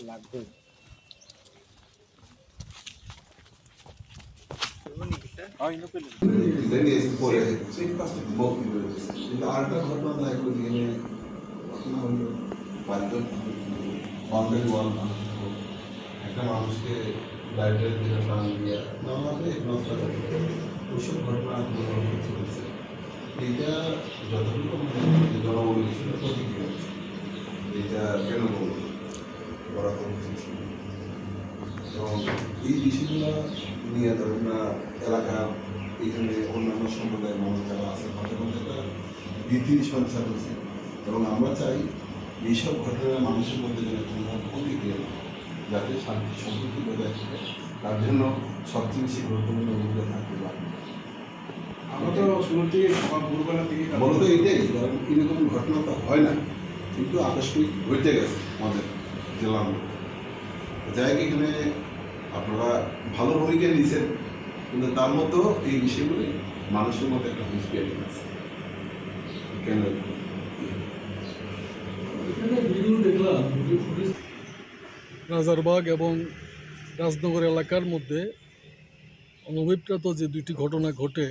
লাগবে। কিন্তু আরেকটা ঘটনা দেখা গেল এখানে ঘটনা হলো বাড়িতে বাউন্ডারি ওয়াল একটা মানুষকে লাইটের দিকে প্রাণ দিয়ে নামাতে ওইসব ঘটনা চলছে। এইটা যতটুকু জনগণের কিছুটা প্রতিক্রিয়া হচ্ছে, এইটা কেন করা উচিত এবং এই বিষয়গুলো নিয়ে ধরুন না এলাকা এখানে অন্যান্য সম্প্রদায়ের মানুষ যারা আছে তাদের মধ্যে একটা ভীতি সঞ্চার হয়েছে এবং আমরা চাই এইসব ঘটনা মানুষের মধ্যে যেন কোনো প্রতিক্রিয়া না, যাতে শান্তি সম্প্রীতি বজায় থাকে। তার জন্য সবচেয়ে বেশি গুরুত্বপূর্ণ ভূমিকা থাকতে পারে। আমরা তো শুরু থেকে ভোরবেলা থেকে মূলত এইটাই, কারণ এরকম ঘটনা তো হয় না, কিন্তু আকস্মিক ঘটে গেছে আমাদের জেলার মধ্যে। যাই হোক, এখানে আপনারা ভালো ভূমিকা নিয়েছেন, কিন্তু তার মতো এই বিষয়গুলি মানুষের মধ্যে একটা হুঁশিয়ারি আছে। কেন রাজারবাগ এবং রাজনগর এলাকার মধ্যে অনভিপ্রেত যে দুইটি ঘটনা ঘটে,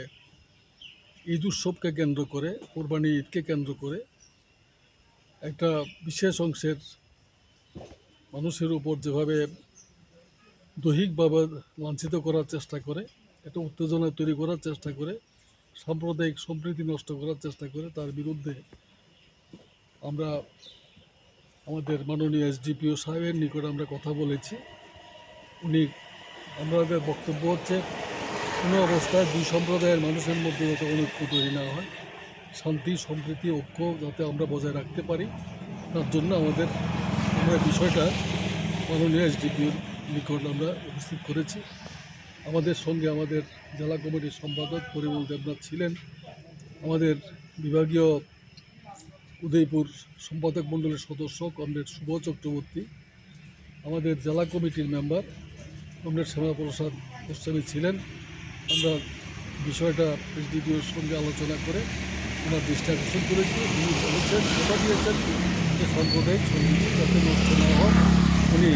ঈদ উৎসবকে কেন্দ্র করে, কোরবানি ঈদকে কেন্দ্র করে একটা বিশেষ অংশের মানুষের উপর যেভাবে দৈহিকভাবে লাঞ্ছিত করার চেষ্টা করে, একটা উত্তেজনা তৈরি করার চেষ্টা করে, সাম্প্রদায়িক সম্প্রীতি নষ্ট করার চেষ্টা করে, তার বিরুদ্ধে আমরা আমাদের মাননীয় এসডিপিও সাহেবের নিকট আমরা কথা বলেছি। আমাদের বক্তব্য হচ্ছে, কোনো অবস্থায় দুই সম্প্রদায়ের মানুষের মধ্যে যাতে অনৈক্য তৈরি না হয়, শান্তি সম্প্রীতি ঐক্য যাতে আমরা বজায় রাখতে পারি, তার জন্য আমরা বিষয়টা মাননীয় এসডিপিওর নিকট আমরা উপস্থিত করেছি। আমাদের সঙ্গে আমাদের জেলা কমিটির সম্পাদক পরিমল দেবনাথ ছিলেন, আমাদের বিভাগীয় উদয়পুর সম্পাদক মণ্ডলের সদস্য কমরেড শুভ চক্রবর্তী, আমাদের জেলা কমিটির মেম্বার কমরেড শ্যামাপ্রসাদ গোস্বামী ছিলেন। আমরা বিষয়টা এসডিপিওর সঙ্গে আলোচনা করে ওনার দৃষ্টি আকর্ষণ করেছি। উনি বলেছেন, কথা দিয়েছেন যে সাম্প্রদায়িক সম্প্রীতি যাতে নষ্ট না হয়, উনি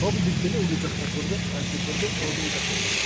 সব দিক থেকে উনি চেষ্টা করবেন, সাহায্য করবেন, সহযোগিতা করবেন।